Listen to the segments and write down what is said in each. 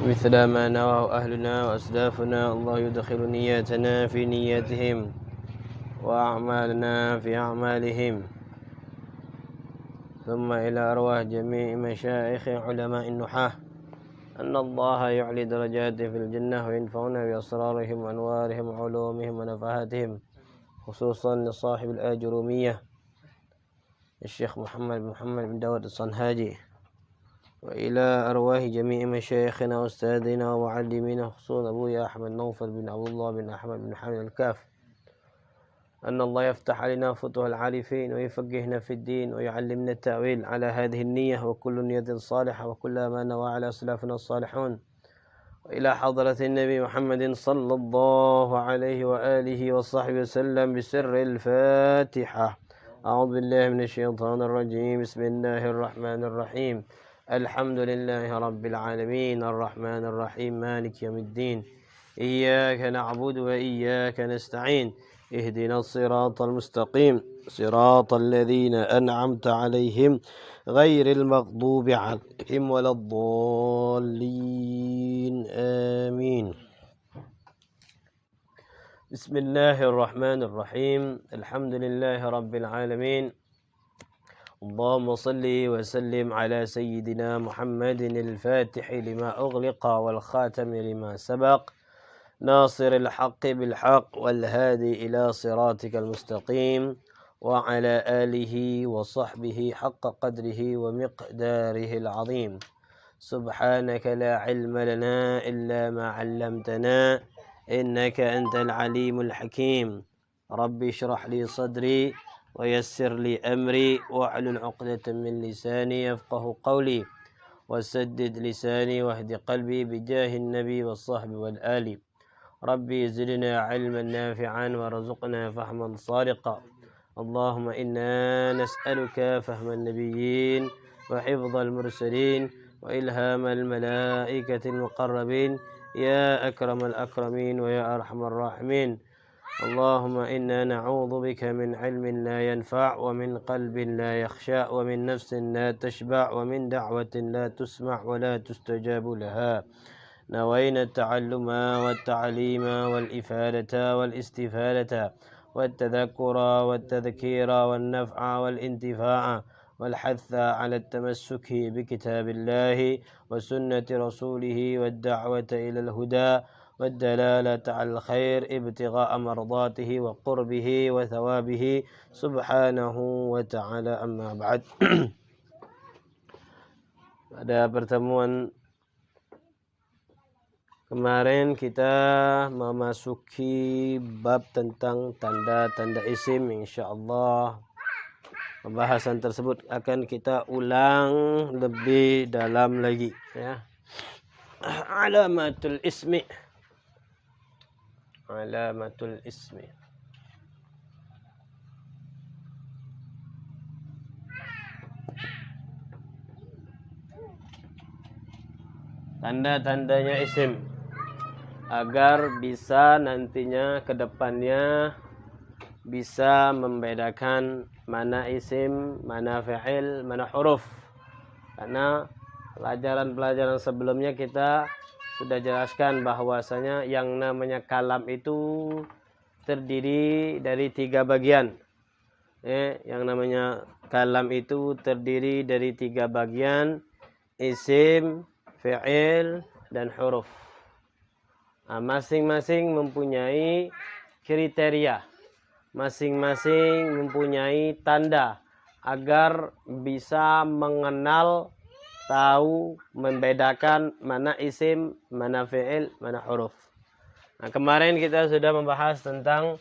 مثل ما نواه أهلنا وأسلافنا. الله يدخل نياتنا في نياتهم وأعمالنا في أعمالهم. ثم إلى أرواح جميع مشايخ علماء النحاة أن الله يعلي درجاتهم في الجنة وينفعنا بأسرارهم وأنوارهم وعلومهم ونفحاتهم، خصوصا لصاحب الآجرومية الشيخ محمد بن داود الصنهاجي، وإلى أرواح جميع مشايخنا وأستاذنا ومعلمينا، خصوصا أبويا أحمد نوفل بن عبد الله بن أحمد بن حامد الكاف، أن الله يفتح علينا فتوح العارفين ويفقهنا في الدين ويعلمنا التأويل على هذه النية وكل نية صالحة وكل ما نوى على أسلافنا الصالحون. وإلى حضرة النبي محمد صلى الله عليه وآله وصحبه وسلم بسر الفاتحة. أعوذ بالله من الشيطان الرجيم. بسم الله الرحمن الرحيم. الحمد لله رب العالمين الرحمن الرحيم مالك يوم الدين. إياك نعبد وإياك نستعين. اهدنا الصراط المستقيم صراط الذين أنعمت عليهم غير المغضوب عليهم ولا الضالين آمين. بسم الله الرحمن الرحيم. الحمد لله رب العالمين. اللهم صل وسلم على سيدنا محمد الفاتح لما أغلق والخاتم لما سبق ناصر الحق بالحق والهادي إلى صراطك المستقيم وعلى آله وصحبه حق قدره ومقداره العظيم. سبحانك لا علم لنا إلا ما علمتنا إنك أنت العليم الحكيم. ربي اشرح لي صدري ويسر لي أمري واحلل عقدة من لساني يفقه قولي وسدد لساني واهد قلبي بجاه النبي والصحب والآل. ربي زدنا علما نافعا وارزقنا فهما صادقا. اللهم إنا نسألك فهم النبيين وحفظ المرسلين وإلهام الملائكة المقربين يا أكرم الأكرمين ويا أرحم الراحمين. اللهم إنا نعوذ بك من علم لا ينفع ومن قلب لا يخشع ومن نفس لا تشبع ومن دعوة لا تسمع ولا تستجاب لها. نوينا التعلم والتعليم والإفادة والاستفادة والتذكر والتذكير والنفع والانتفاع والحث على التمسك بكتاب الله وسنة رسوله والدعوة إلى الهدى والدلالة على الخير ابتغاء مرضاته وقربه وثوابه سبحانه وتعالى. أما بعد. Pada pertemuan kemarin kita memasuki bab tentang tanda-tanda isim. InsyaAllah pembahasan tersebut akan kita ulang lebih dalam lagi ya. Alamatul ismi. Alamatul ismi. Tanda-tandanya isim agar bisa nantinya ke depannya bisa membedakan mana isim, mana fi'il, mana huruf. Karena pelajaran-pelajaran sebelumnya kita sudah jelaskan bahwasanya yang namanya kalam itu terdiri dari 3 bagian. Yang namanya kalam itu terdiri dari 3 bagian, isim, fi'il, dan huruf. Nah, masing-masing mempunyai kriteria, masing-masing mempunyai tanda agar bisa mengenal, tahu, membedakan mana isim, mana fi'il, mana huruf. Nah, kemarin kita sudah membahas tentang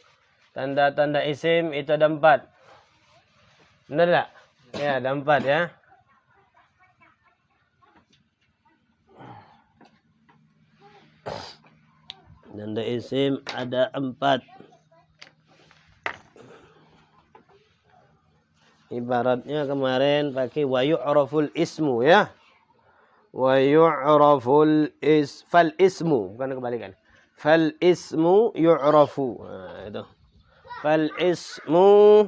tanda-tanda isim itu ada 4. Benar tak? Ya, ada 4 ya. Tanda isim ada 4. Ibaratnya kemarin pakai wa yu'raful ismu ya. Wa yu'raful fal ismu, bukan kebalikan. Fal ismu yu'rafu. Nah, itu. Fal ismu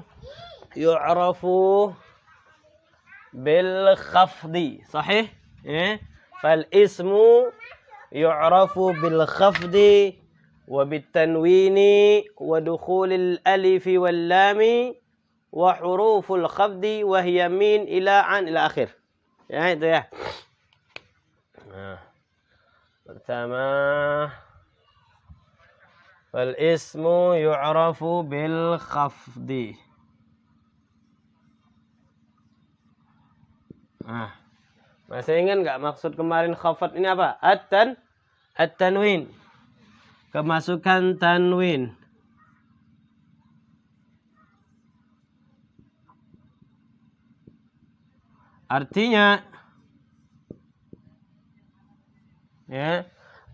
yu'rafu bil khafdi. Sahih? Ya. Fal ismu yu'rafu bil khafdi wa bit tanwini wa dukhulil alifi wal lami wa huruful khafdi wa hiya min ila an ila akhir. Ya itu ya. Nah, pertama fal ismu yu'rafu bil khafdi. Nah, masih ingat nggak maksud kemarin khafat ini apa? At-tanwin. Kemasukan tanwin.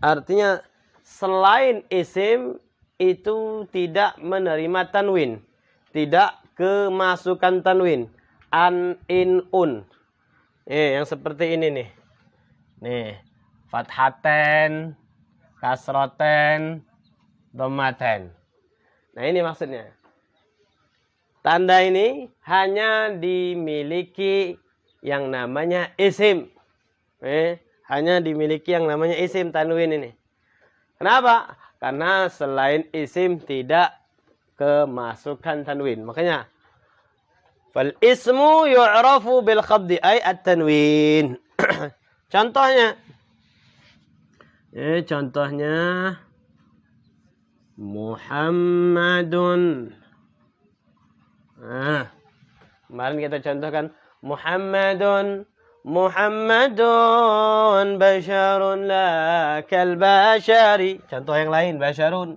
Artinya selain isim itu tidak menerima tanwin, tidak kemasukan tanwin, an, in, un. Yang seperti ini nih. Nih, fathaten, kasroten, dhammaten. Nah, ini maksudnya. Tanda ini hanya dimiliki yang namanya isim. Hanya dimiliki yang namanya isim tanwin ini. Kenapa? Karena selain isim tidak kemasukan tanwin. Makanya fal ismu yu'rafu bil khafdi ay at-tanwin. Contohnya. Contohnya Muhammadun. Nah, kemarin kita contohkan Muhammadun basyarun la kal basyari. Contoh yang lain basyarun.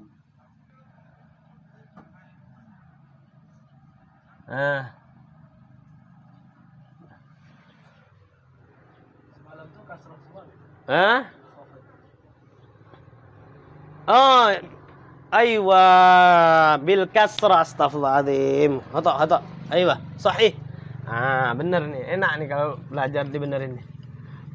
Oh, aywa bil kasrah, astaghfirullahaladzim. Hata. Aywa, sahih. Benar nih. Enak nih kalau belajar dibenerin nih.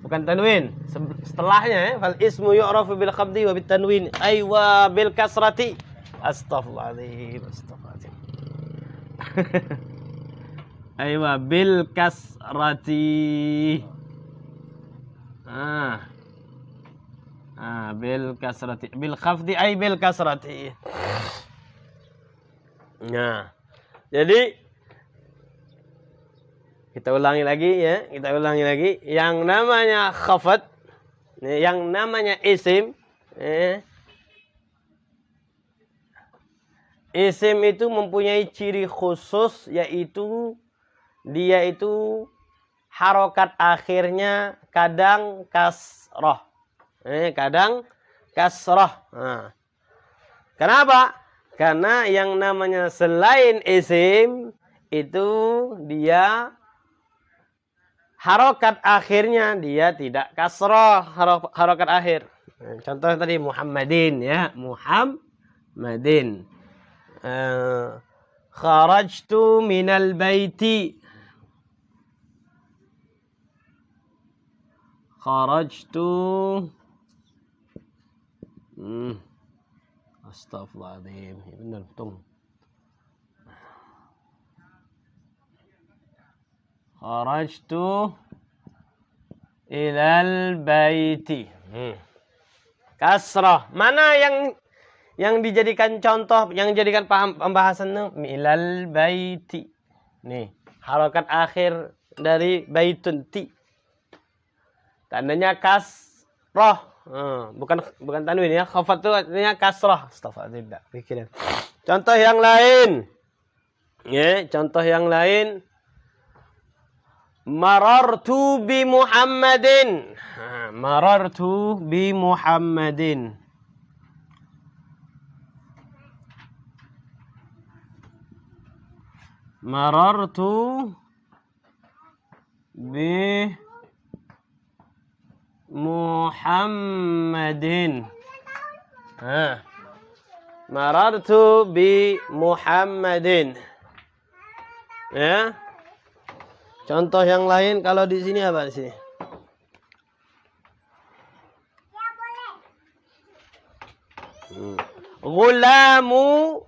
Bukan tanwin. Setelahnya fal ismu yu'rafu bil khafdi wa bit tanwin. Aywa bil kasrati. Astaghfirullahaladzim. Aywa bil kasrati. Bil kasrati. Bil khafdi ay bil kasrati. Nah, jadi kita ulangi lagi ya. Yang namanya khafat, yang namanya isim, isim itu mempunyai ciri khusus, yaitu dia itu harokat akhirnya kadang kasroh. Kadang kasroh. Kenapa? Karena yang namanya selain isim itu dia harokat akhirnya dia tidak kasroh, harokat akhir. Contoh tadi Muhammadin ya, Muhammadin. Kharajtu minal baiti. Kharajtu. Astaghfirullahaladzim. Benar, tung. Kharajtu ilal baiti. Kasrah. Mana yang dijadikan contoh, yang dijadikan pembahasan ilal baiti. Nih, harokat akhir dari baitun ti. Tandanya kasrah. Bukan tanwin ya. Khafat itu artinya kasrah. Astagfirullah. Pikiran. Contoh yang lain. Contoh yang lain. Marartu bi Muhammadin. Marartu bi Muhammadin. Marartu bi Muhammadin. Marartu bi Muhammadin. Ya. Contoh yang lain kalau di sini apa di sini? Ghulamu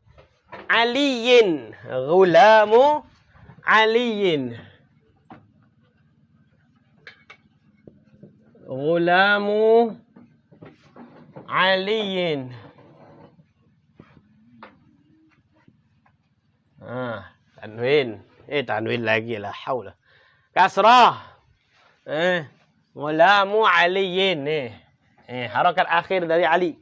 Aliyin. Ghulamu Aliyin. Ghulamu aliyin. Tanwin. Tanwin lagi lah. Haula. Kasrah. Mulamu aliyin. Harakat akhir dari Ali.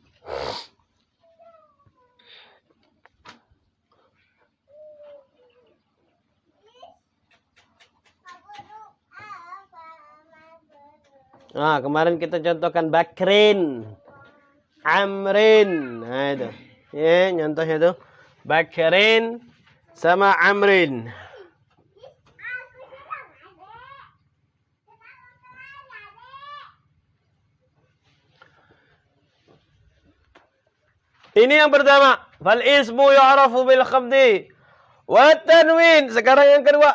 Kemarin kita contohkan Bakrin, Amrin. Nah itu. Contohnya tuh. Bakrin sama Amrin. Ini yang pertama. Fal ismu yu'rafu bil khafdi wa tanwin. Sekarang yang kedua.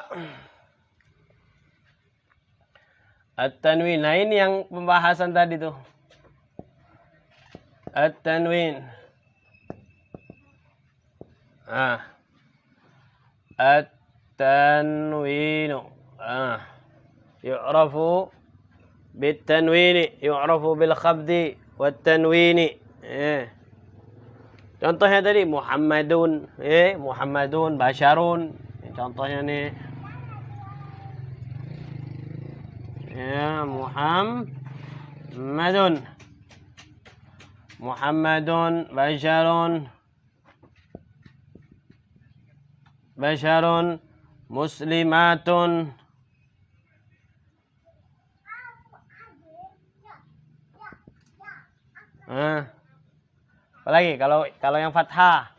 At-tanwin. Nah ini yang pembahasan tadi tuh. At-tanwin. At-tanwinu. Yu'rafu bit-tanwini. Yu'rafu bil khafdi wa tanwini. Contohnya tadi Muhammadun. Muhammadun, Basharun. Contohnya nih. Muhammadun. Muhammadun, Basharun. Basharun, Muslimatun. Apalagi kalau yang fathah.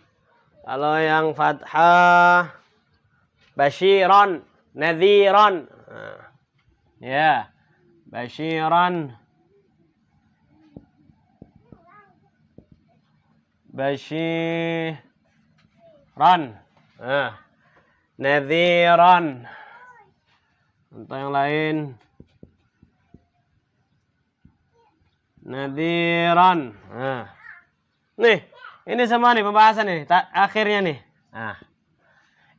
Kalau yang fathah Bashiran, Nadhiran. Bashiran. Bashiran. Nadhiran. Contoh yang lain. Nadhiran. Nih, ini semua nih pembahasan nih, akhirnya nih.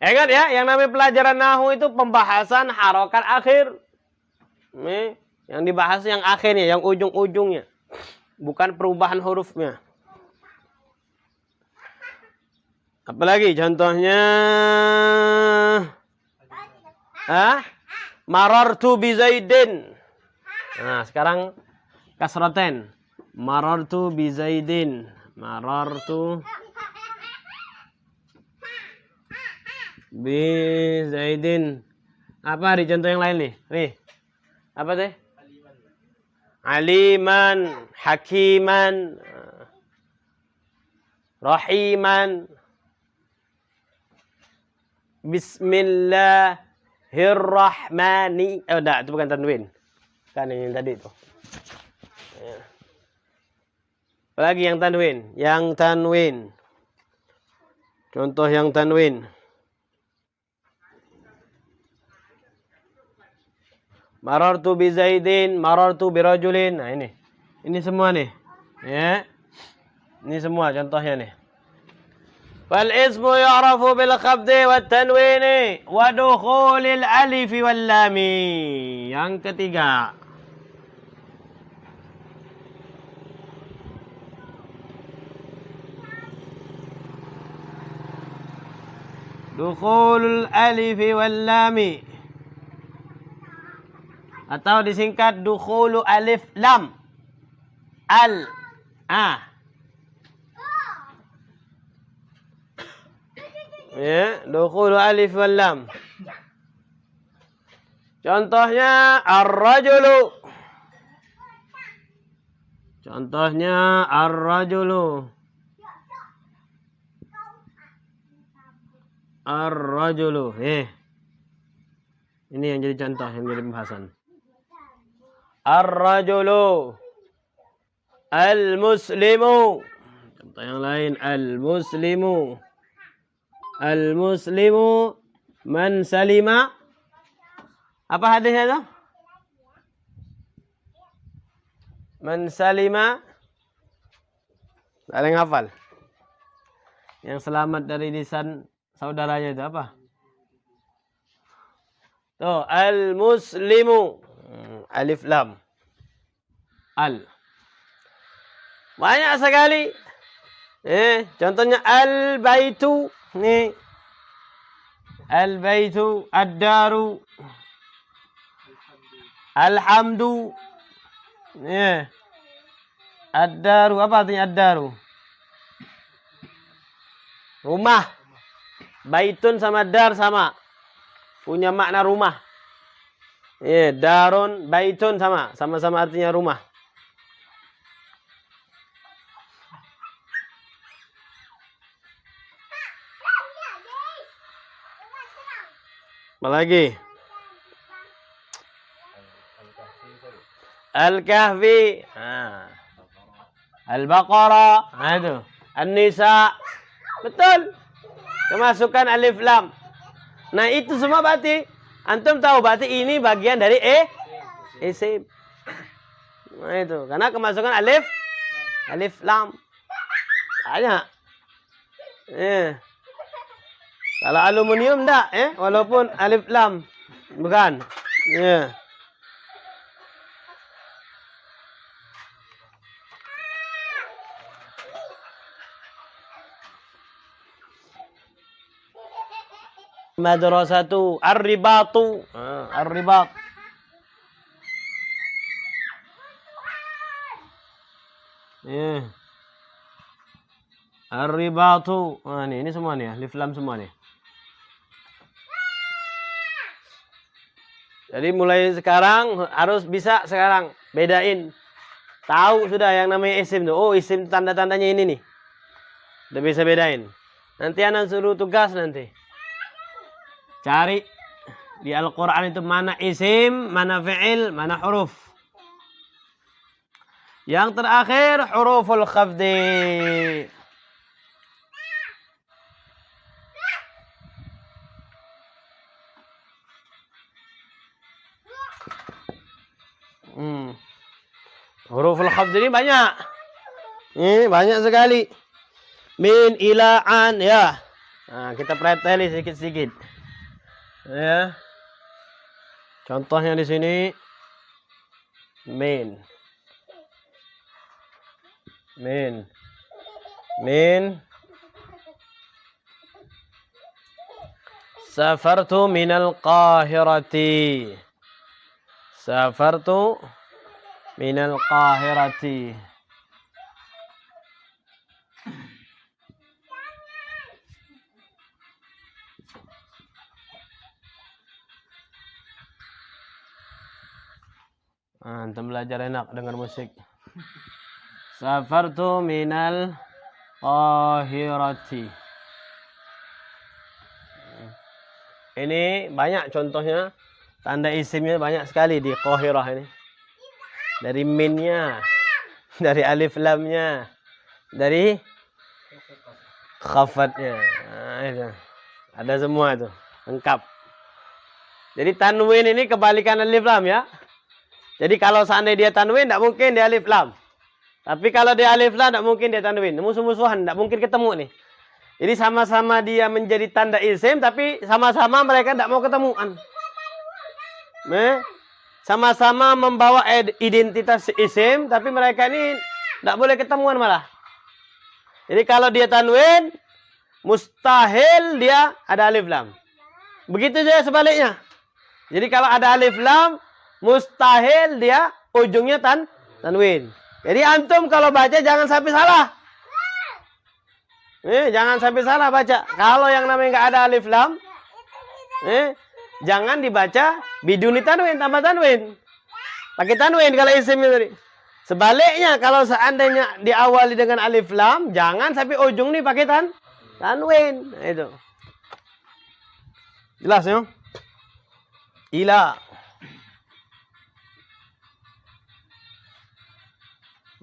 Ingat ya, yang namanya pelajaran nahwu itu pembahasan harokat akhir. Nih, yang dibahas yang akhirnya, yang ujung-ujungnya. Bukan perubahan hurufnya. Apalagi contohnya? Marartu bi Zaidin. Nah, sekarang kasraten. Marartu bi Zaidin. Marartu bi Zaidin. Apa di contoh yang lain nih? Nih. Apa teh? Aliman, hakiman, rahiman. Bismillahirrahmani. Udah, itu bukan tanwin. Kan yang tadi itu. Apalagi yang tanwin? Yang tanwin. Contoh yang tanwin. Marartu bi Zaidin, marartu bi rajulin. Nah ini. Ini semua nih. Ya. Ini semua contohnya nih. Fal ismu yu'rafu bil khafdi wat tanwini wa dukhulil alif wal lam. Yang ketiga. Dukhulul alif wal lam. Atau disingkat dukhulu alif lam. Al. Dukhulu alif wal lam. Contohnya ar-rajulu. Contohnya ar-rajulu. Ar-rajulu. Ini yang jadi contoh, yang jadi pembahasan. Ar-rajulu. Al-muslimu. Contoh yang lain. Al-muslimu. Al-muslimu man salima. Apa hadisnya itu? Man salima. Ada yang hafal? Yang selamat dari lisan saudaranya itu apa? Tuh, al-muslimu. Alif lam. Al. Banyak sekali. Contohnya al-baitu. Nih. Al-baitu, ad-daru, alhamdu. Ad-daru, apa artinya ad-daru? Rumah. Baitun sama dar sama. Punya makna rumah. Darun, baitun sama. Sama-sama artinya rumah. Apa lagi? Al-Kahfi. Al-Baqarah. Itu. An-Nisa. Betul. Kemasukan alif lam. Nah, itu semua berarti antum tahu berarti ini bagian dari isim. Nah, itu. Karena kemasukan alif lam. Banyak. Kalau aluminium enggak, walaupun alif lam. Bukan. Madrasatu ar-ribatu. Ar-ribat. Ar-ribatu. Ini semua nih, alif lam semua nih. Jadi mulai sekarang harus bisa sekarang bedain. Tahu sudah yang namanya isim tuh. Oh, isim tanda-tandanya ini nih. Udah bisa bedain. Nanti anak suruh tugas nanti. Cari di Al-Quran itu mana isim, mana fi'il, mana huruf. Yang terakhir huruful khafdi. Huruful khafd ini banyak. Ini banyak sekali. Min, ila, an, ya. Nah, kita preteli sedikit-sedikit. Ya. Contohnya di sini min. Min. Min. Safartu minal Qahirati. Safartu minal Qahirati. Antum belajar enak dengan musik. Safartu minal Qahirati. Ini banyak contohnya. Tanda isimnya banyak sekali di Qahirah ini. Dari minnya, dari alif lamnya, dari khafatnya. Nah, itu. Ada semua itu, lengkap. Jadi tanwin ini kebalikan alif lam ya. Jadi kalau seandainya dia tanwin, tidak mungkin dia alif lam. Tapi kalau dia alif lam, tidak mungkin dia tanwin. Musuh-musuhan, tidak mungkin ketemu nih. Jadi sama-sama dia menjadi tanda isim, tapi sama-sama mereka tidak mau ketemuan. Sama-sama membawa identitas isim, tapi mereka ini tidak boleh ketemuan malah. Jadi kalau dia tanwin, mustahil dia ada alif lam. Begitu juga sebaliknya. Jadi kalau ada alif lam, mustahil dia ujungnya tanwin. Jadi antum kalau baca jangan sampai salah. Jangan sampai salah baca. Kalau yang namanya nggak ada alif lam, jangan dibaca biduni tanwin, tambah tanwin. Pakai tanwin kalau isimnya tadi. Sebaliknya kalau seandainya diawali dengan alif lam, jangan sampai ujung nih pakai tanwin. Nah, itu. Jelas ya? Ila.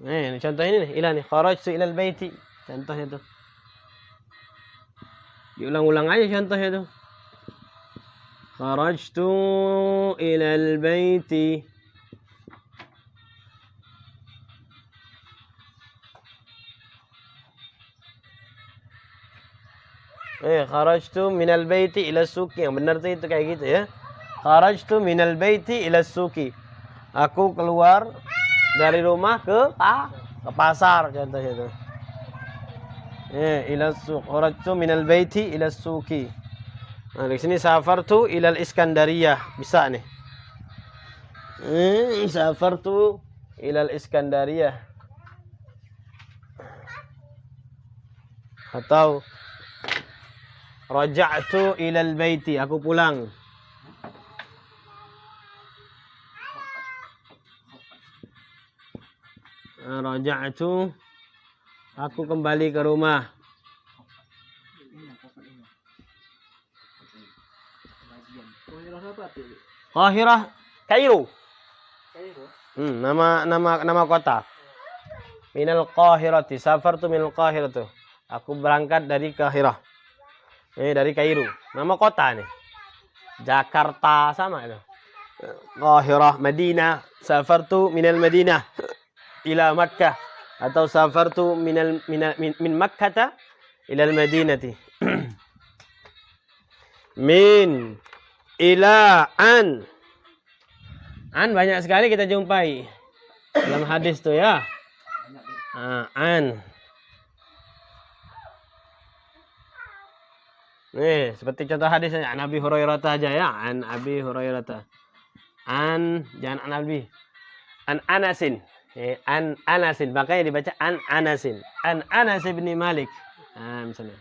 Ini contoh ini nih, ila nih. Kharajtu ilal baiti. Contohnya tuh. Diulang-ulang aja contohnya tuh. Kharajtu ilal baiti. Kharajtu minal baiti ila suki. Yang benar tuh itu kayak gitu ya. Kharajtu minal baiti ila suki. Aku keluar dari rumah ke Ke pasar contohnya itu. Ila suq. Kharajtu minal baiti ila suqi. Nah, di sini safartu ilal Iskandariyah. Bisa nih. Safartu ilal Iskandariyah. Atau raja'tu ilal baiti. Aku pulang. Raja'tu. Aku kembali ke rumah. Qahirah, Kairo. Nama kota. Minal Qahirati. Safartu minal Qahirati. Aku berangkat dari Qahirah. Ini dari Kairo. Nama kota nih. Jakarta sama itu. Qahirah, Madinah. Safartu minal Madinah ila Makkah. Atau safartu min Makkah ila al-Madinati. Min ila an. An banyak sekali kita jumpai dalam hadis tuh ya. An. Nih, seperti contoh hadisnya an Abi Hurairah aja ya, an Abi Hurairah. An jangan an Abi. An Anasin. An Anasin, makanya dibaca an Anasin. An Anas bin Malik. Nah, misalnya.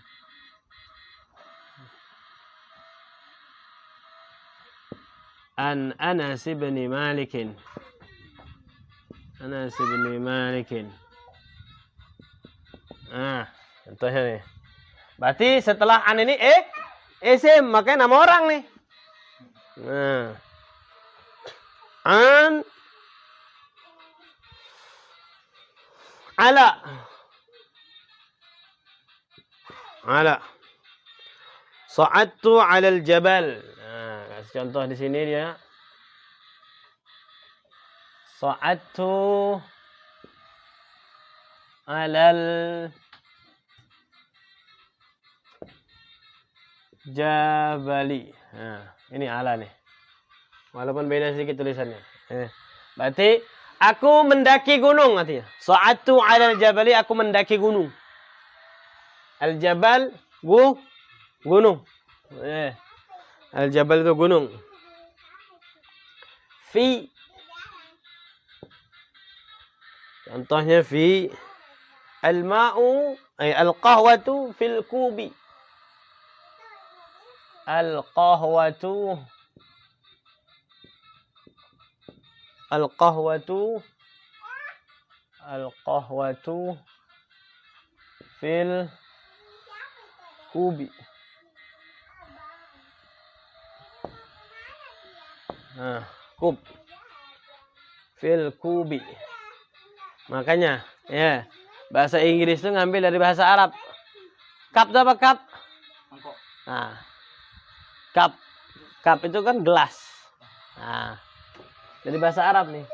An Anas bin Malik. Anas bin Malik. Nah, contohnya nih. Berarti setelah an ini isim, makanya nama orang nih. Nah. An Ala. Sa'adtu 'alal jabal. Nah, kasih contoh di sini dia. Sa'adtu 'alal jabali. Nah, ini ala nih. Walaupun beda sedikit tulisannya. Berarti aku mendaki gunung artinya. Sa'adtu 'alal jabali, aku mendaki gunung. Al-jabal gunung. Al-jabal itu gunung. Fi. Contohnya fi al-ma'u al-qahwatu fil kubi. Al-qahwatu fil kubi. Nah, kub fil kubi. Makanya ya, bahasa Inggris itu ngambil dari bahasa Arab. Cup itu apa cup? Nah, cup itu kan gelas. Nah, dari bahasa Arab nih.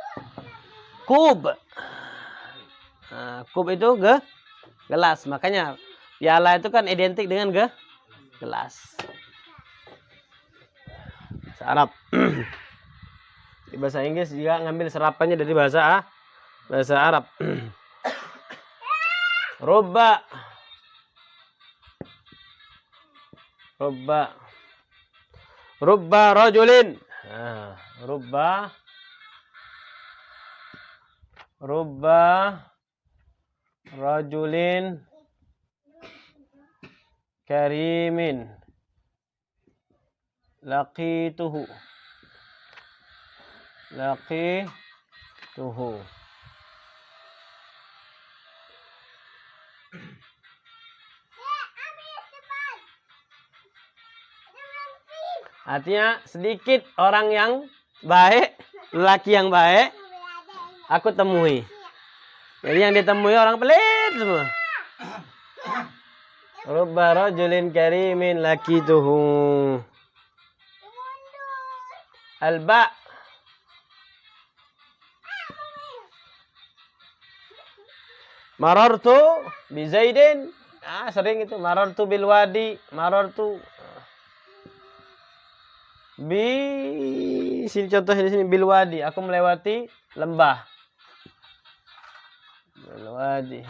Kub. Nah, kub itu gelas. Makanya piala itu kan identik dengan gelas. Bahasa Arab. Di bahasa Inggris juga ngambil serapannya dari bahasa Arab. Rubba. Rubba rajulin. Nah, rubba rajulin karimin laqituhu. Artinya sedikit orang yang baik, lelaki yang baik, aku temui. Jadi yang ditemui orang pelit semua. Rubba rajulin karimin laqituhu. Alba. Marartu bi Zaidin. Sering itu. Marartu bil wadi. Marartu sini contohnya di sini bil wadi. Aku melewati lembah. Bilwadi.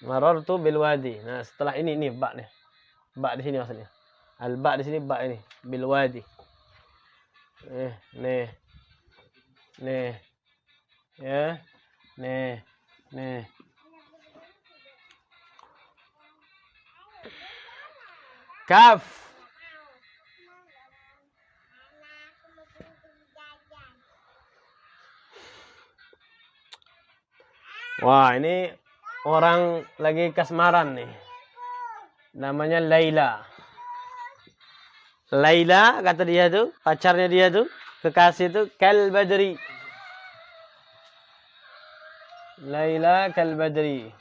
Marartu bilwadi. Nah, setelah ini ba nih. Ba di sini maksudnya. Al-ba di sini ba ini. Bilwadi. Nih. Nih. Ya. Nih. Kaf. Wah, ini orang lagi kasmaran nih. Namanya Laila. Laila kata dia tuh, pacarnya dia tuh, kekasih tuh kal badri. Laila kal badri.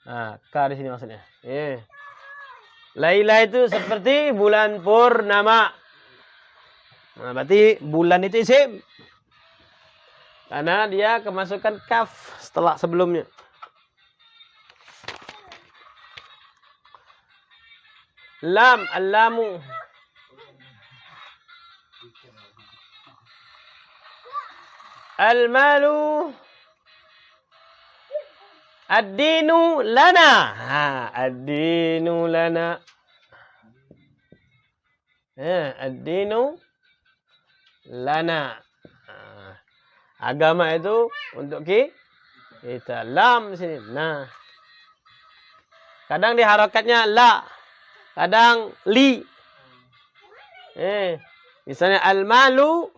Nah, ka di sini maksudnya. Laila itu seperti bulan purnama. Nah, berarti bulan itu isim. Karena dia kemasukan kaf setelah sebelumnya. Lam, al-lamu. Al-malu. Ad-dinu lana. Ad-dinu lana. Ad-dinu lana. Agama itu untuk kita. Lam di sini. Nah. Kadang di harakatnya la. Kadang li. Misalnya al-malu,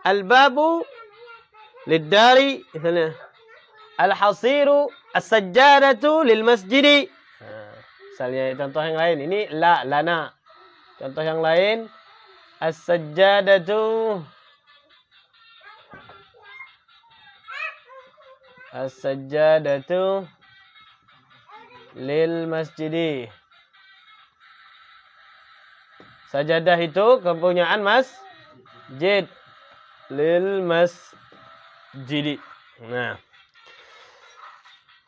al-babu, lid-dari, misalnya al-hasiru, as-sajjadatu lil masjidi. Misalnya contoh yang lain. Ini la, lana. Contoh yang lain. As-sajjadatu. As-sajjadatu lil masjidi. Sajadah itu kepunyaan masjid. Lil masjidi. Nah.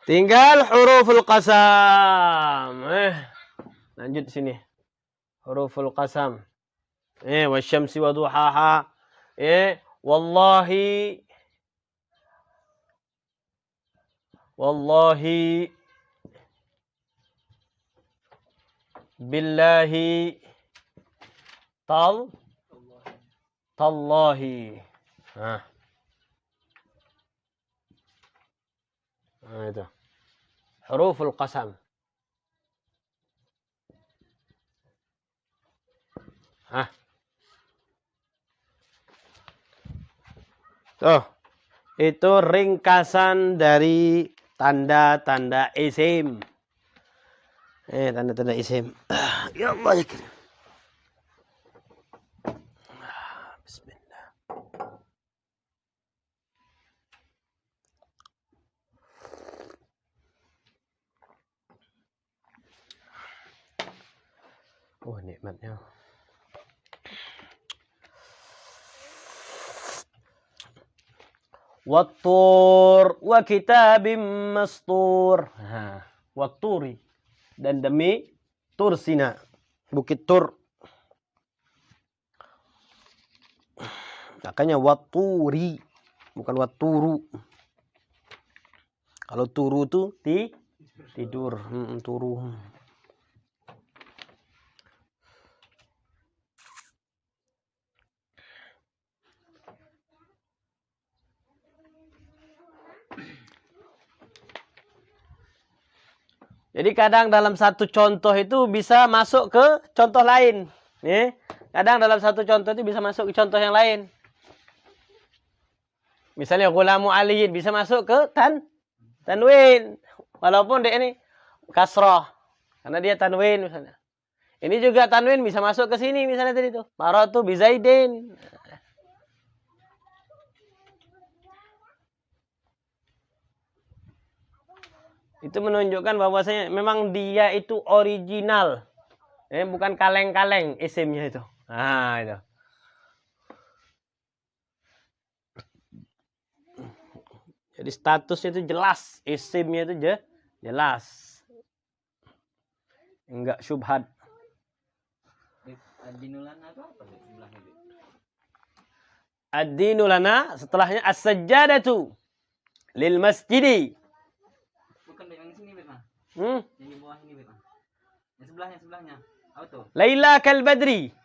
Tinggal huruful qasam. Lanjut sini. Huruful qasam. Wasyamsi wa duhaha. Wallahi. Wallahi. Billahi. Tallahi. Nah, itu. Huruful qasam. Tuh. Itu ringkasan dari tanda-tanda isim. Tanda-tanda isim. Ya Allah. Bismillah. Oh, nikmatnya. Wattur wa kitabim mastur. Watturi. Dan demi Tursina. Bukit Tur. Makanya watturi. Bukan watturu. Kalau turu itu tidur. Turu. Jadi kadang dalam satu contoh itu bisa masuk ke contoh lain. Kadang dalam satu contoh itu bisa masuk ke contoh yang lain. Misalnya Ghulamu aliyin bisa masuk ke tanwin. Walaupun dia ini kasrah. Karena dia tanwin misalnya. Ini juga tanwin bisa masuk ke sini misalnya tadi itu. Maratu bizaidin. Itu menunjukkan bahwasanya memang dia itu original. Bukan kaleng-kaleng isimnya itu. Nah, itu. Jadi statusnya itu jelas. Isimnya itu jelas. Enggak syubhat. Ad-dinu lana, setelahnya as-sajjadatu lil masjidi. Bukan yang sini, Bet, Bang. Hmm? Yang di bawah ini, Bet, Bang. Yang sebelahnya. Apa tuh? Laila kal badri.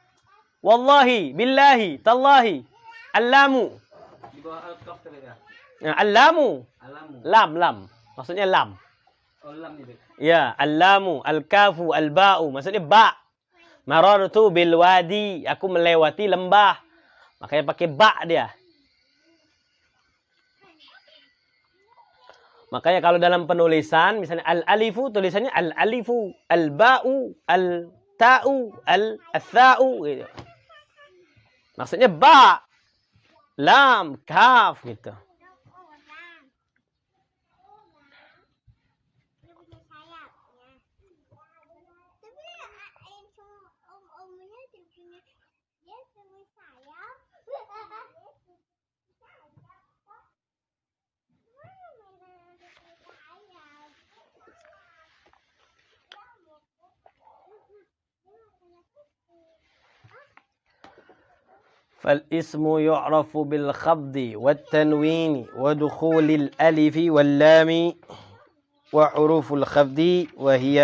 Wallahi, billahi, tallahi. Allamu. Di bawah al-qaf tuh, Bet, ya. Ya, allamu. Alamu. Lam. Maksudnya lam. Oh, lam nih, Bet. Ya, allamu, al-kafu, al-ba'u. Maksudnya ba. Marartu bil wadi. Aku melewati lembah. Makanya pakai ba dia. Makanya kalau dalam penulisan, misalnya al-alifu, tulisannya al-alifu, al-ba'u, al-ta'u, al-tha'u. Gitu. Maksudnya ba, lam, kaf gitu. فالاسم يعرف بالخفض والتنوين ودخول الألف واللام وحروف الخفض وهي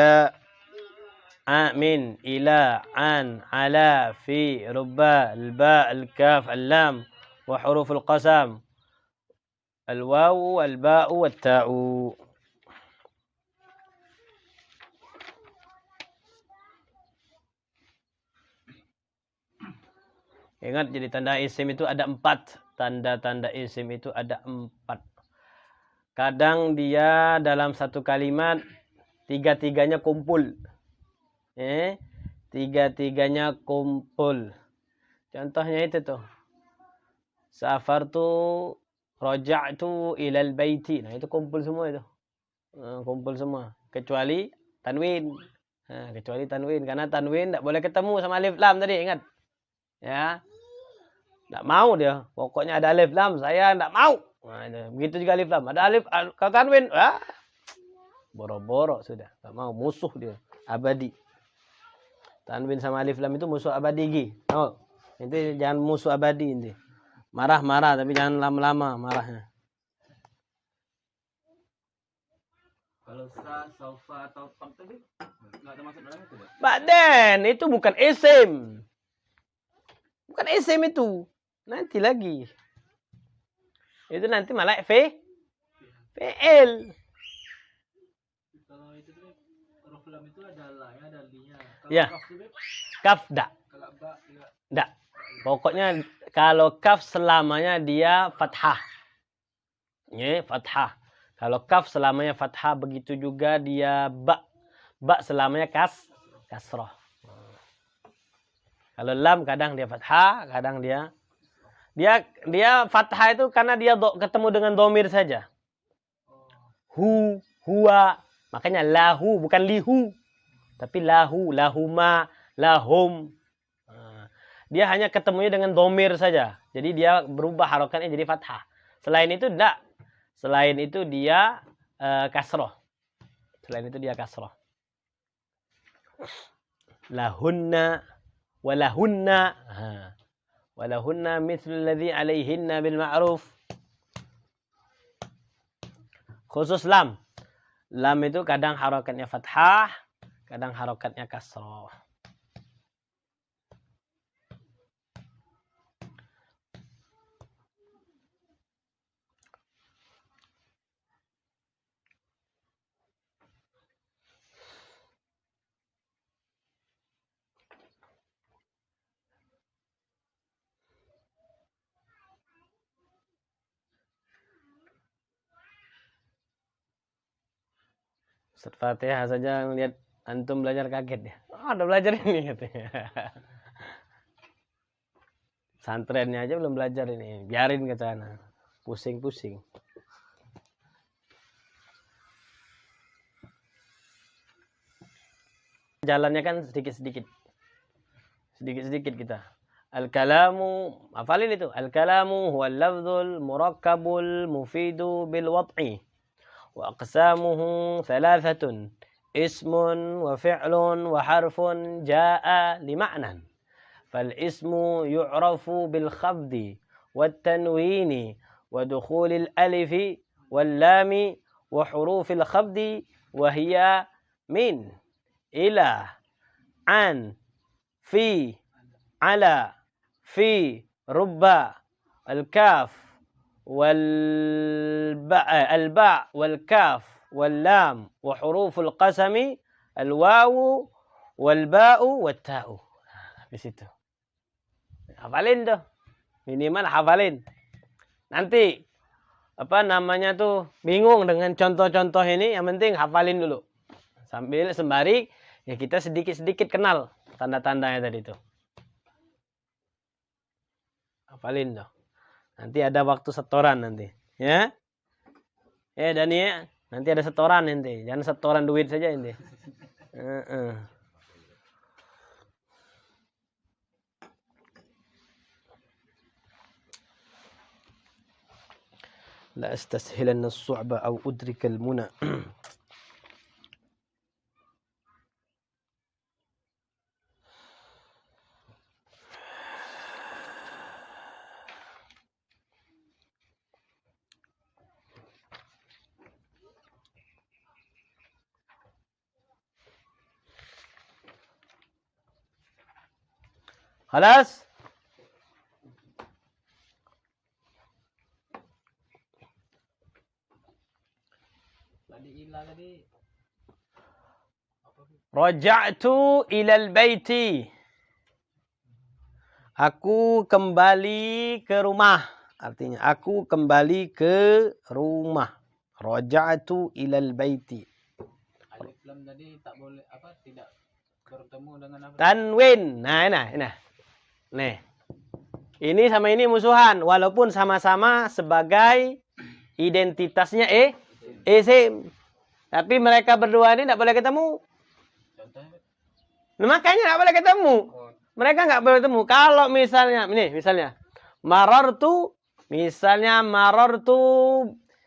من إلى عن على في ربا الباء الكاف اللام وحروف القسم الواو الباء والتاء. Ingat, jadi tanda isim itu ada 4. Tanda-tanda isim itu ada 4. Kadang dia dalam satu kalimat, tiga-tiganya kumpul. Tiga-tiganya kumpul. Contohnya itu tuh. Safartu, raja'tu ilal baiti. Nah, itu kumpul semua itu. Kumpul semua. Kecuali tanwin. Kecuali tanwin. Karena tanwin tidak boleh ketemu sama alif lam tadi, ingat. Ya, tidak mau dia. Pokoknya ada alif lam, saya tidak mau. Nah, begitu juga alif lam. Ada alif, kalau tanwin, boro-boro sudah. Tidak mau, musuh dia, abadi. Tanwin sama alif lam itu musuh abadi. Oh, itu jangan musuh abadi ini. Marah-marah, tapi jangan lama-lama marahnya. Kalau sa, saufa atau tam tadi nggak ada masuk dalam itu, Bet. Ba'den, itu bukan isim. Bukan isim itu. Nanti lagi. Itu nanti malah fi'il. Kalau itu tuh huruf lam itu ada la, ada li-nya. Kalau Ya. kaf tuh, Bet, Kaf dak. kalau ba juga. Dak. Pokoknya kalau kaf selamanya dia fathah. Ya, fathah. Kalau kaf selamanya fathah, begitu juga dia ba. Ba selamanya kasrah. Kalau lam kadang dia fathah, kadang dia fathah itu karena dia ketemu dengan domir saja. Huwa, makanya lahu bukan lihu, tapi lahu, lahuma, lahum. Dia hanya ketemunya dengan domir saja. Jadi dia berubah harokatnya jadi fathah. Selain itu tidak. Selain itu dia kasroh. Selain itu dia kasroh. Lahunna walahunna. Walahunna mithlu alladhi alaihinna bil ma'ruf. Khusus lam. Lam itu kadang harokatnya fathah, kadang harokatnya kasroh. Ustaz Fatihah saja ngelihat antum belajar kaget ya. Udah belajar ini katanya. Santrennya aja belum belajar ini. Biarin ke sana. Pusing-pusing. Jalannya kan sedikit-sedikit. Sedikit-sedikit kita. Al-kalamu, hafalin itu. Al-kalamu huwa al-lafzul murakkabul mufidu bil wad'i. وأقسامه ثلاثة اسم وفعل وحرف جاء لمعنى فالاسم يعرف بالخفض والتنوين ودخول الألف واللام وحروف الخفض وهي من إلى عن في على في رب الكاف الباء والكاف واللام وحروف القسم الواو والباء والتاء. Di situ. Hafalin tuh. Minimal hafalin. Nanti apa namanya tuh bingung dengan contoh-contoh ini, yang penting hafalin dulu. Sambil sembari ya kita sedikit-sedikit kenal tanda-tandanya tadi tuh. Hafalin tuh. Nanti ada waktu setoran nanti, ya. Dani ya, nanti ada setoran nanti. Jangan setoran duit saja nanti. لا أستسهلن الصعب أو أدرك المنى. خلاص Raja'tu ilal baiti. Aku kembali ke rumah. Artinya aku kembali ke rumah. Raja'tu ilal baiti. Alif lam tadi tak boleh apa, tidak bertemu dengan apa? Tanwin. Nah. Nih. Ini sama ini musuhan walaupun sama-sama sebagai identitasnya isim. Tapi mereka berdua ini tidak boleh ketemu. Contohnya? Nah, makanya tidak boleh ketemu. Mereka nggak boleh ketemu. Kalau misalnya, marartu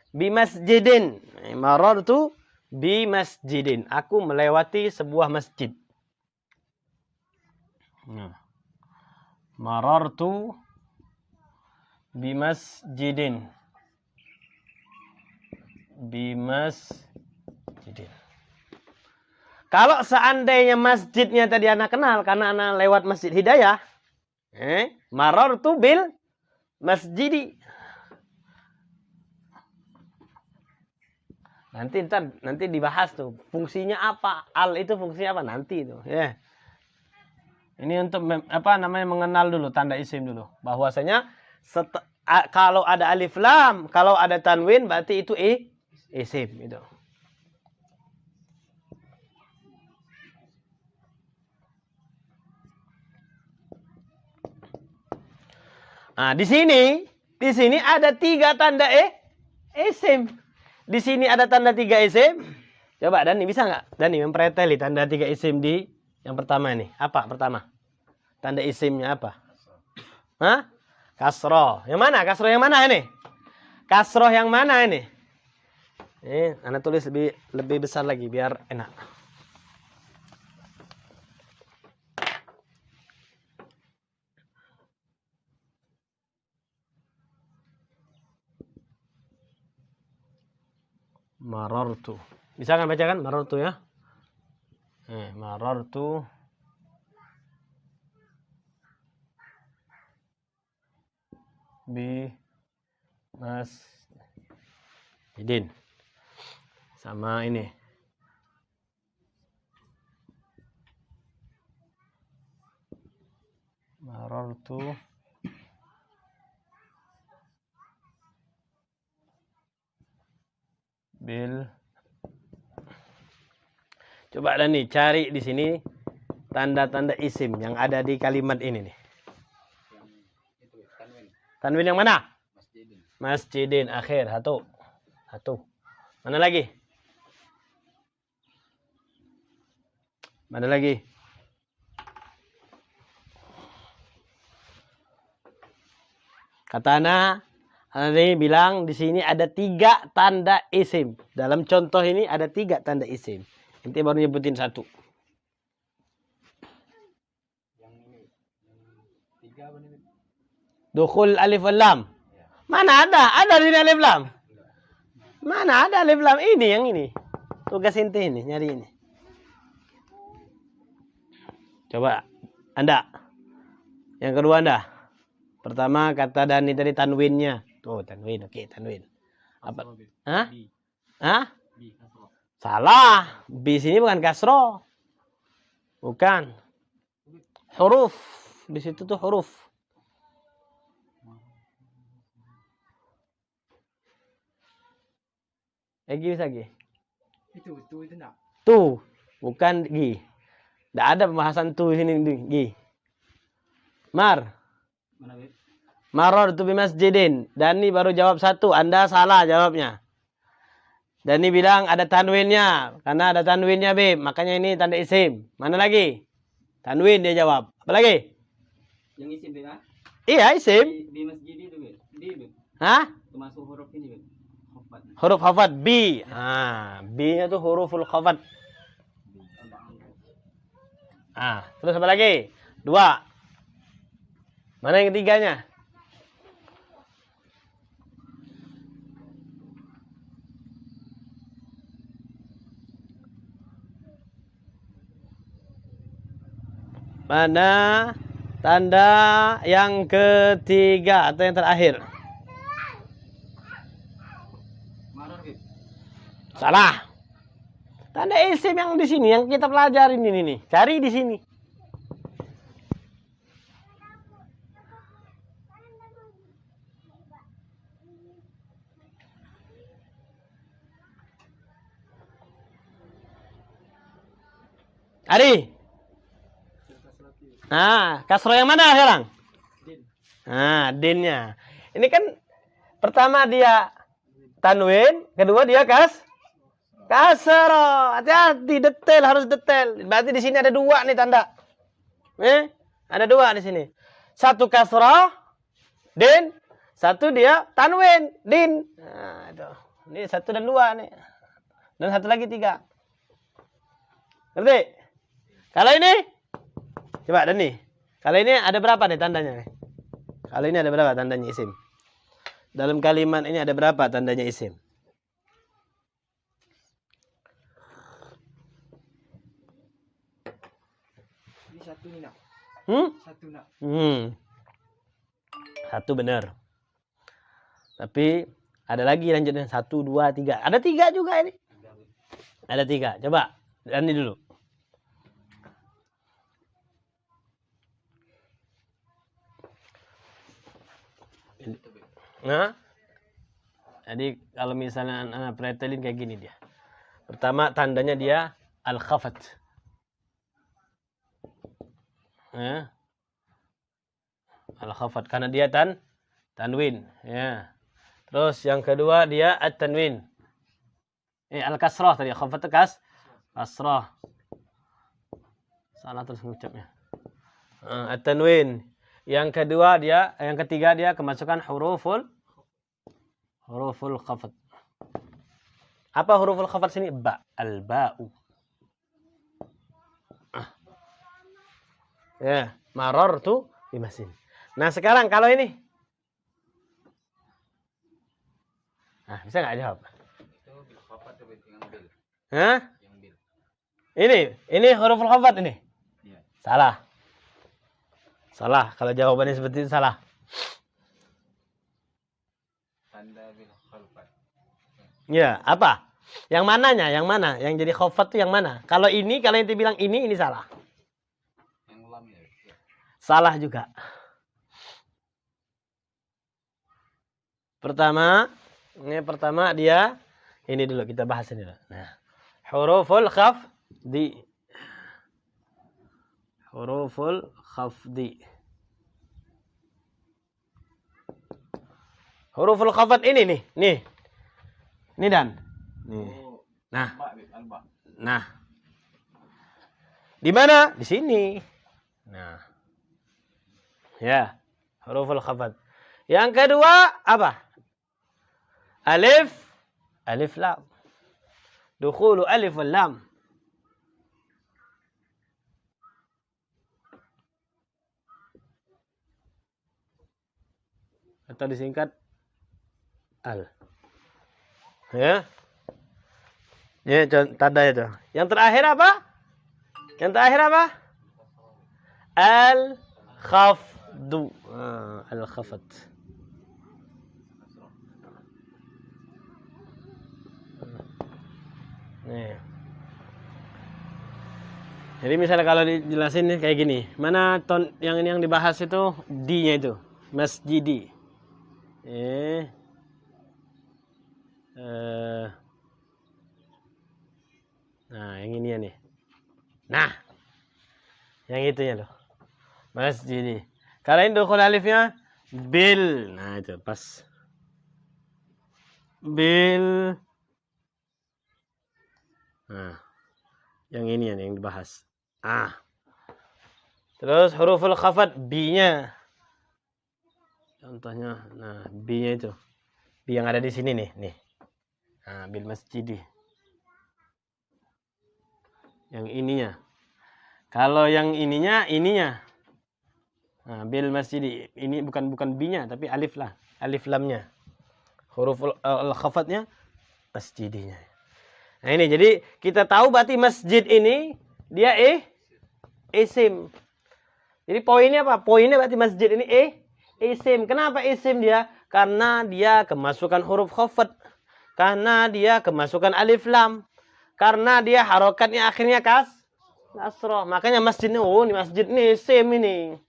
bimasjidin. Marartu bimasjidin. Aku melewati sebuah masjid. Marartu bimasjidin. Bimasjidin. Kalau seandainya masjidnya tadi anak kenal karena anak lewat Masjid Hidayah, marartu bil masjidi. Nanti dibahas tuh fungsinya apa, al itu fungsinya apa nanti itu, ya. Ini untuk mengenal dulu tanda isim dulu. Bahwasanya kalau ada alif lam, kalau ada tanwin berarti itu isim itu. Nah, di sini ada 3 tanda isim. Di sini ada tanda 3 isim. Coba Dani bisa nggak? Dani mempreteli tanda 3 isim di yang pertama ini. Apa pertama? Tanda isimnya apa? Hah? Kasroh. Yang mana? Kasroh yang mana ini? Kasroh yang mana ini? Anda tulis lebih besar lagi biar enak. Marartu. Bisa kan bacakan marartu ya? Marartu bi masjidin. Sama ini. Marartu bil. Coba Dani cari di sini tanda-tanda isim yang ada di kalimat ini nih. Yang itu tanwin. Tanwin yang mana? Masjidin. Masjidin akhir satu. Mana lagi? Mana lagi? Kata Ana bilang di sini ada 3 tanda isim. Dalam contoh ini ada 3 tanda isim. Nanti baru nyebutin 1. Yang ini, yang 3 apa nih? Dukhul alif wal lam. Mana ada? Ada di sini alif lam. Mana ada alif lam? Ini yang ini. Tugas inti ini, nyari ini. Coba Anda. Yang kedua Anda. Pertama kata Dani tadi tanwinnya. Tuh tanwin, oke tanwin. Apa? Hah? Hah? Salah. B sini bukan kasro. Bukan. Huruf. Di situ tuh huruf. Bisa Gi. Itu enggak. Tuh, bukan Gi. Tidak ada pembahasan tuh sini Gi. Mar. Mana, Bib? Maror tu bimasjidin. Dani baru jawab satu. Anda salah jawabnya. Dani bilang ada tanwinnya. Karena ada tanwinnya, Bib. Makanya ini tanda isim. Mana lagi? Tanwin dia jawab. Apa lagi? Yang isim, Bib, Iya, isim. Di masjid itu, Bib. Bib. Hah? Termasuk huruf ini, Bib. Khafat. Huruf khafat. B. B-nya tuh huruful khafat. Terus apa lagi? 2. Mana yang ketiganya? Mana tanda yang ketiga atau yang terakhir? Maror, Bib. Salah. Tanda isim yang di sini yang kita pelajarin ini nih. Cari di sini. Ari. Kasro yang mana sekarang? Dinnya. Ini kan pertama dia tanwin, kedua dia kasro. Hati-hati, detail, harus detail. Berarti di sini ada 2 nih tanda. Ada 2 di sini. 1 kasro, din. 1 dia tanwin, din. Itu. Ini 1 dan 2 nih. Dan 1 lagi 3. Ngerti? Kalau ini, coba Dani. Kalau ini ada berapa nih tandanya? Kalau ini ada berapa tandanya isim? Dalam kalimat ini ada berapa tandanya isim? Ini 1 nih, Nak. 1, Nak. 1 benar. Tapi ada lagi lanjutnya 1, 2, 3. Ada 3 juga ini. Ada 3. Coba Dani dulu. Jadi kalau misalnya anak pretelin kayak gini dia. Pertama tandanya dia al-khafat. Al-khafat karena dia tanwin, ya. Terus yang kedua dia at-tanwin. Al-kasrah tadi, khafat kasrah. Salah terus ngucapnya. At-tanwin. Yang ketiga dia kemasukan huruful khafat. Apa huruful khafat sini? Ba, al-ba'u. Ya, marartu bimasin. Nah, sekarang kalau ini. Bisa nggak jawab? Itu khafat yang bil. Yang bil. Ini huruful khafat ini. Iya. Salah, kalau jawabannya seperti itu salah. Tanda bil khafat. Ya, apa? Yang mananya? Yang mana? Yang jadi khafat itu yang mana? Kalau yang dibilang ini salah. Yang lam ya. Salah juga. Pertama dia ini dulu kita bahas ini dulu. Nah, huruful khafdi. Huruful khafdi. Huruful khafat ini nih. Ini Dan. Nih. Nah. Nah. Di mana? Di sini. Nah. Ya, huruful khafat. Yang kedua apa? Alif lam. Dukhulu alif wal lam. atau disingkat al. Ya. Ya, tanda itu. Yang terakhir apa? Yang terakhir apa? Al-khafdu. Al-khafd. Nih. Jadi misalnya kalau dijelasin nih kayak gini, mana ton yang dibahas itu D-nya itu, masjidi. Nah, yang ini ya nih. Nah, yang itunya loh, masjidi. Kalau ini dukhul alifnya bil. Nah itu pas. Bil. Nah, yang ini yang dibahas. Terus huruful khafat B-nya. Contohnya, nah B-nya itu. B yang ada di sini nih. Nah, bil masjidi. Yang ininya. Kalau yang ininya. Nah, bil masjidi. Ini bukan B-nya, tapi alif lah. Alif lamnya. Huruful khafatnya masjidinya. Nah ini, jadi kita tahu berarti masjid ini dia isim. Jadi poinnya apa? Poinnya berarti masjid ini isim. Kenapa isim dia? Karena dia kemasukan huruf khafat. Karena dia kemasukan alif lam. Karena dia harokatnya akhirnya kasroh. Makanya masjid ini, ini masjid ini isim ini.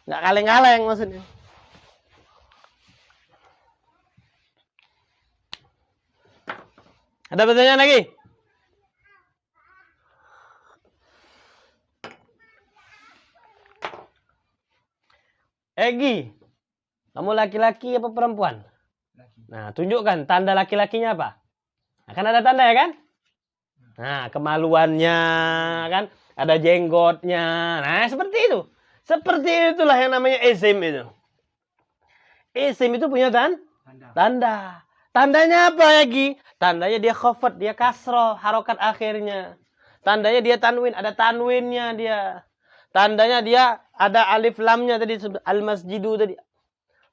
Nggak kaleng-kaleng maksudnya. Ada pertanyaan lagi? Egi, kamu laki-laki apa perempuan? Laki. Nah, tunjukkan tanda laki-lakinya apa? Nah, kan ada tanda ya kan? Nah, kemaluannya kan, ada jenggotnya. Nah, seperti itu. Seperti itulah yang namanya isim itu. Isim itu punya tanda. Tandanya apa lagi? Tandanya dia khafat, dia kasroh, harokat akhirnya. Tandanya dia tanwin, ada tanwinnya dia. Tandanya dia ada alif lamnya tadi, al-masjidu tadi.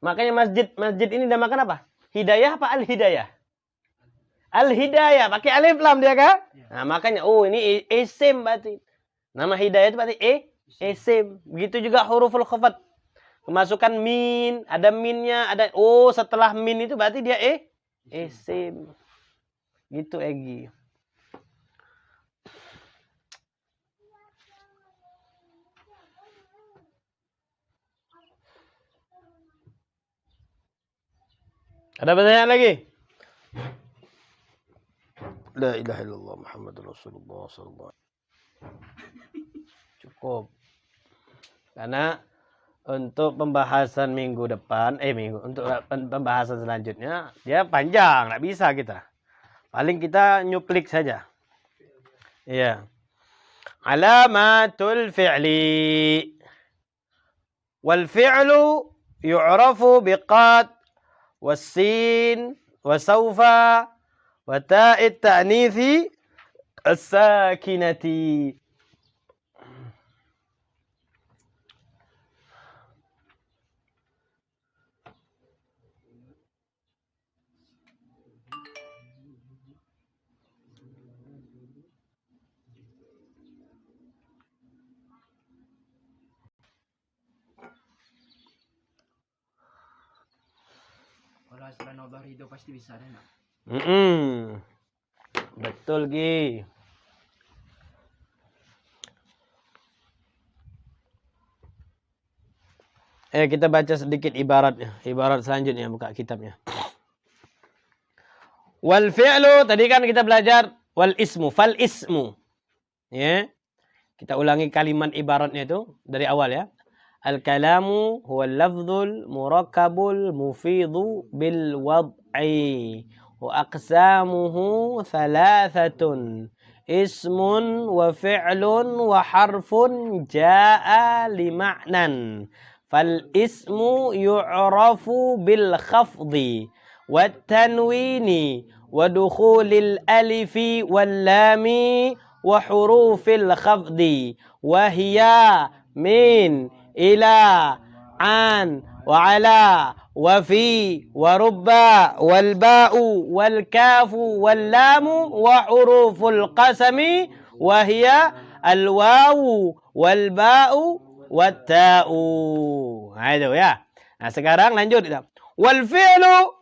Makanya masjid ini dinamakan apa? Hidayah apa al-hidayah? Al-hidayah, pakai alif lam dia kan? Nah, makanya ini isim berarti. Nama hidayah itu berarti isim. Begitu juga huruful khafat. Kemasukan min, ada minnya, ada setelah min itu berarti dia isim. Gitu Egi. Ada pertanyaan lagi? La ilaha illallah Muhammadur Rasulullah sallallahu alaihi wasallam. Cukup. Karena untuk pembahasan minggu depan, untuk pembahasan selanjutnya, dia panjang, nggak bisa kita. Paling kita nyuplik saja. Iya. Alamatul fi'li. Wal fi'lu yu'rafu biqad والسين وسوف وتاء التأنيث الساكنة. Kalau aslan Allah itu pasti bisa ada nak? Betul Gi. Kita baca sedikit ibaratnya. Ibarat selanjutnya, buka kitabnya. Wal fi'lu, tadi kan kita belajar wal ismu, fal ismu. Ya. Kita ulangi kalimat ibaratnya itu dari awal ya. Al-kalamu huwa al-lafdhul murakkabul mufidu bil wad'i wa aqsamuhu thalathatun ismun wa fi'lun wa harfun jaa'a li ma'nan fal ismu yu'rafu bil khafdi wat tanwini wa dukhulil alifi wal lami wa hurufil khafdi wa hiya min ila an wa ala wa fi, wa rubba, wal ba'u, wal kafu, wal lamu, wa huruful qasami, wa hiya al wawu, wal ba'u, wat ta'u. Nah itu ya. Nah sekarang lanjut. Wal fi'lu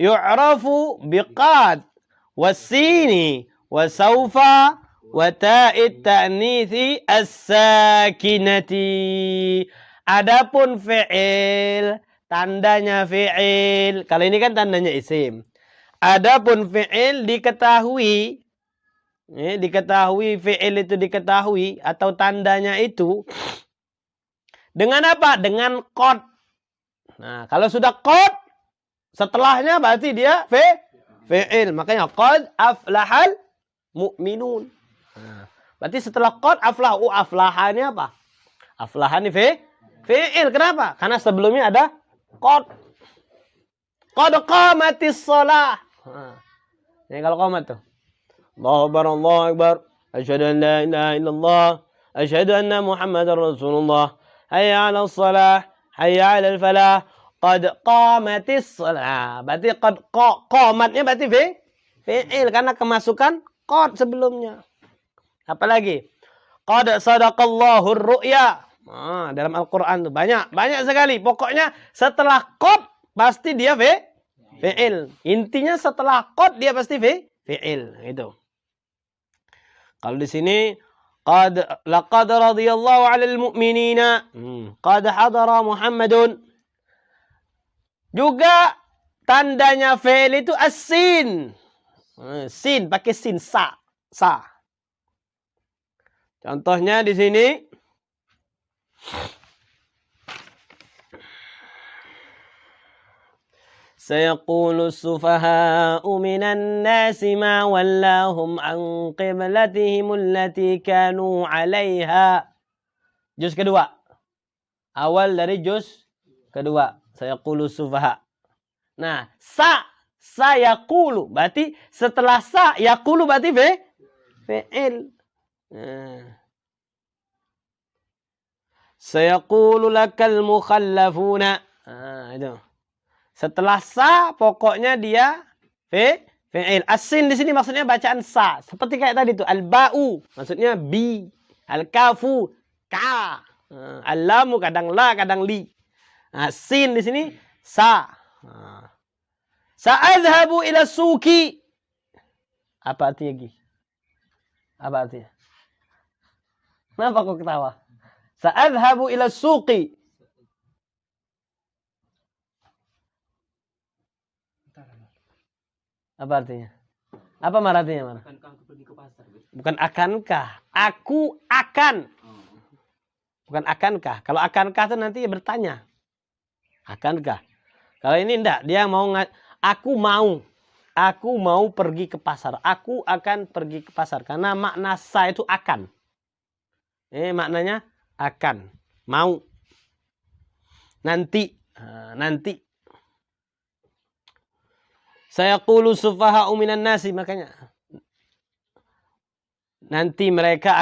yu'rafu biqad, was-sini, wasaufa, wa ta'it ta'nithi as-sakinati. Adapun fi'il, tandanya fi'il. Kalau ini kan tandanya isim. Adapun fi'il diketahui, diketahui fi'il itu diketahui atau tandanya itu dengan apa? Dengan qad. Nah, kalau sudah qad, setelahnya berarti dia fi'il. Makanya qad aflahal mu'minun. Nah, berarti setelah qad aflahu, aflahannya apa? Aflahan ini fi'il. Kenapa? Karena sebelumnya ada qad. Qad qamatis shalah. Ini kalau qamat tuh. Allahu akbar, Allahu akbar. Asyhadu an la ilaha illallah. Asyhadu anna Muhammadar Rasulullah. Hayya 'alas shalah, hayya 'alal falah. Qad qamatis shalah. Berarti qad qamatnya berarti fi'il karena kemasukan qad sebelumnya. Apalagi? Qad sadaqallahu ar-ru'ya. Nah, dalam Al-Qur'an tuh banyak sekali. Pokoknya setelah qad pasti dia fi'il. Intinya setelah qad dia pasti fi'il. Itu. Kalau di sini laqad radhiyallahu 'alal mu'minina. Qad hadara Muhammadun. Juga tandanya fi'il itu as-sin. Sin pakai sin, sa. Contohnya di sini sayaqulu sufaha'u minan nasi ma wallahum an qiblatihim allati kanu 'alaiha. Juz kedua. Awal dari juz kedua. Sayaqulu sufaha. Nah, sa yaqulu berarti setelah sa yaqulu berarti fi'il. Sayaqulu lakal mukhallafuna. Itu. Setelah sa pokoknya dia fi'il. As-sin di sini maksudnya bacaan sa. Seperti kayak tadi tuh al-ba'u maksudnya bi, al-kafu ka. Al-lamu kadang la, kadang li. Sin di sini sa. Sa'adhabu ila suki. Apa artinya Gi? Apa artinya? Kenapa kok ketawa? Sa'adhabu ila suqi. Apa artinya? Apa artinya? Akankah aku pergi ke pasar? Bukan akankah. Aku akan. Bukan akankah. Kalau akankah itu nanti bertanya. Akankah. Kalau ini enggak. Dia mau aku mau pergi ke pasar. Aku akan pergi ke pasar. Karena makna sa itu akan. Maknanya akan. Mau. Nanti. Nanti. Sayaqulu sufaha'u minan nasi. Makanya. Nanti mereka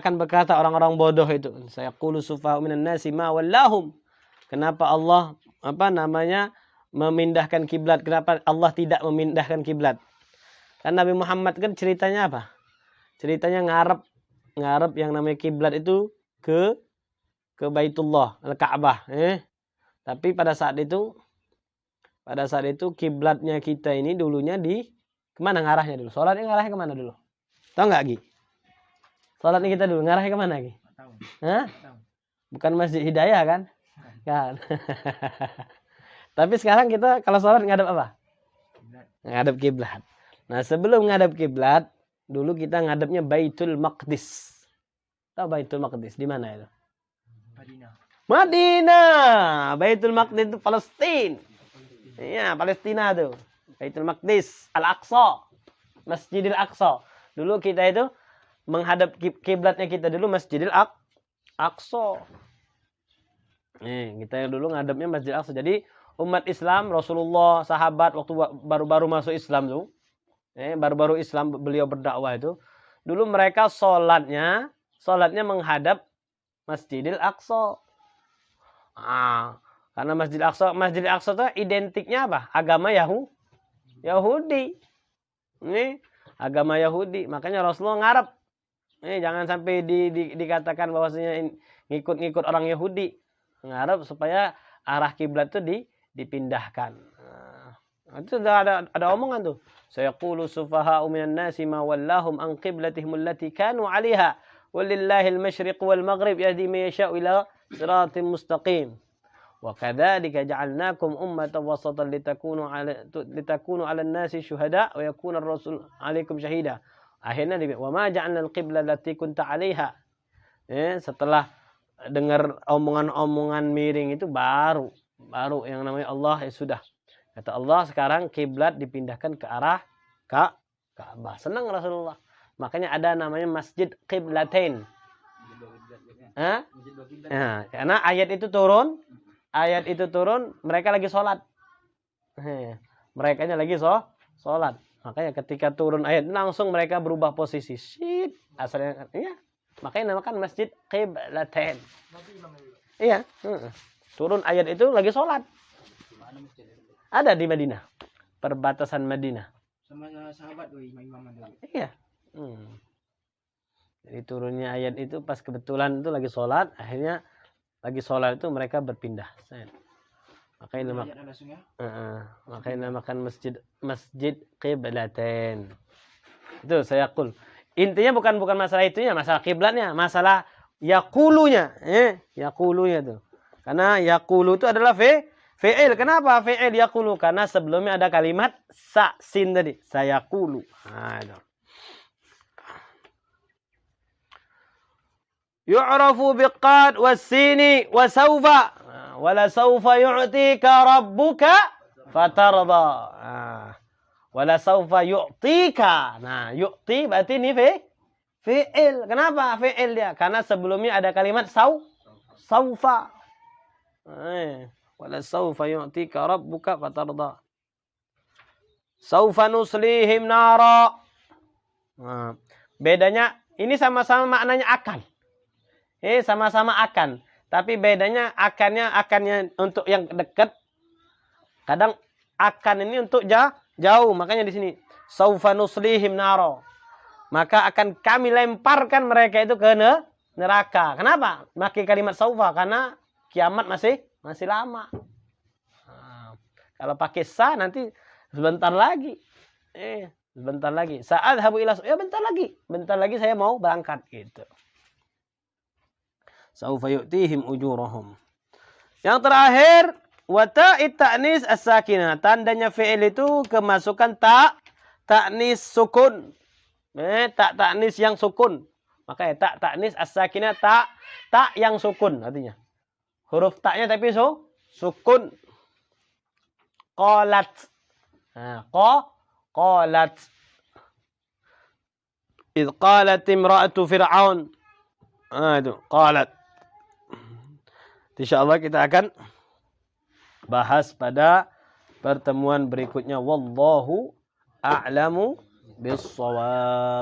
akan berkata orang-orang bodoh itu. Sayaqulu sufaha'u minan nasi ma wallahum. Kenapa Allah memindahkan kiblat? Kenapa Allah tidak memindahkan kiblat? Karena Nabi Muhammad kan ceritanya apa? Ceritanya ngarep yang namanya kiblat itu ke Baitullah, Al-Ka'bah, Tapi pada saat itu kiblatnya kita ini dulunya di kemana ngarahnya dulu? Salatnya ngarahnya kemana dulu? Tahu nggak Gi? Salatnya kita dulu ngarahnya kemana Gi? Hah? Bukan Masjid Hidayah kan? Kan. Tapi sekarang kita kalau sholat ngadep apa? Ngadep kiblat. Nah, sebelum ngadep kiblat, dulu kita ngadepnya Baitul Maqdis. Tahu Baitul Maqdis di mana itu? Madinah. Baitul Maqdis itu Palestina. Iya, Palestina tuh. Baitul Maqdis, Al-Aqsa. Masjidil Aqsa. Dulu kita itu menghadap kiblatnya kita dulu Masjidil Aqsa. Kita dulu ngadepnya Masjidil Aqsa. Jadi umat Islam, Rasulullah, sahabat waktu baru-baru masuk Islam tuh, baru-baru Islam beliau berdakwah itu, dulu mereka sholatnya menghadap Masjidil Aqsa. Karena Masjid Aqsa itu identiknya apa? Agama Yahudi. Ini agama Yahudi. Makanya Rasulullah ngarep. Jangan sampai dikatakan bahwasanya ngikut-ngikut orang Yahudi. Ngarep supaya arah kiblat itu dipindahkan. Nah, itu ada omongan tuh. Sayaqulu sufaha'u minan nasi ma wallahum an qiblatihim allati kanu 'alaiha. Walillahil masyriq wal maghrib yahdi man yasha'u ila siratim mustaqim. Wa kadzalika ja'alnakum ummatan wasatan litakunu 'alan nasi syuhada wa yakuna ar-rasul 'alaikum syahida. Akhirnya wa ma ja'alna al-qibla allati kunta 'alaiha. Setelah dengar omongan-omongan miring itu baru yang namanya Allah sudah. Kata Allah sekarang kiblat dipindahkan ke arah Ka'bah. Senang Rasulullah. Makanya ada namanya Masjid Qiblatain. Nah, karena ayat itu turun, mereka lagi sholat. Merekanya lagi sholat. Makanya ketika turun ayat langsung mereka berubah posisi. Asalnya ya. Makanya namakan Masjid Qiblatain. Iya. Turun ayat itu lagi sholat. Ada di Madinah. Perbatasan Madinah. Sama sahabat tuh imam-imaman dulu. Iya. Jadi turunnya ayat itu pas kebetulan itu lagi sholat. Akhirnya lagi sholat itu mereka berpindah. Makanya namakan Masjid Qiblatain. Itu saya kul. Intinya bukan masalah itunya, masalah kiblatnya, masalah yaqulunya, yaqulunya tuh. Karena yaqulu itu adalah fi'il. Kenapa fi'il yaqulu? Karena sebelumnya ada kalimat sin tadi, sayaqulu. Nah, itu. Yu'rafu biqad was-sini wa sawfa. Wala sawfa yu'tika rabbuka fatarda. Wala sawfa yu'tika. Nah, yu'ti berarti ini fi'il. Kenapa fi'il dia? Karena sebelumnya ada kalimat sawfa. Wala sawfa yu'tika rabbuka fatarda. Sawfa nuslihim nara. Nah, bedanya ini sama-sama maknanya akan. Sama-sama akan. Tapi bedanya akannya untuk yang dekat. Kadang akan ini untuk jauh. Makanya di sini saufa nuslihim naro. Maka akan kami lemparkan mereka itu ke neraka. Kenapa? Pakai kalimat saufa karena kiamat masih lama. Nah, kalau pakai sa nanti sebentar lagi. Sebentar lagi. Saat habu ila ya bentar lagi saya mau berangkat gitu. Saufa yu'tihim ujurahum. Yang terakhir wa ta'it ta'nis as-sakinah. Tandanya fi'il itu kemasukan ta'nis sukun. Ta'nis yang sukun. Makanya ta'nis as-sakinah ta yang sukun artinya. Huruf ta'nya tapi sukun. Qalat. Nah, qalat. Idh qalat imra'atu fir'aun. Itu qalat. Insyaallah kita akan bahas pada pertemuan berikutnya. Wallahu a'lamu bis-shawab.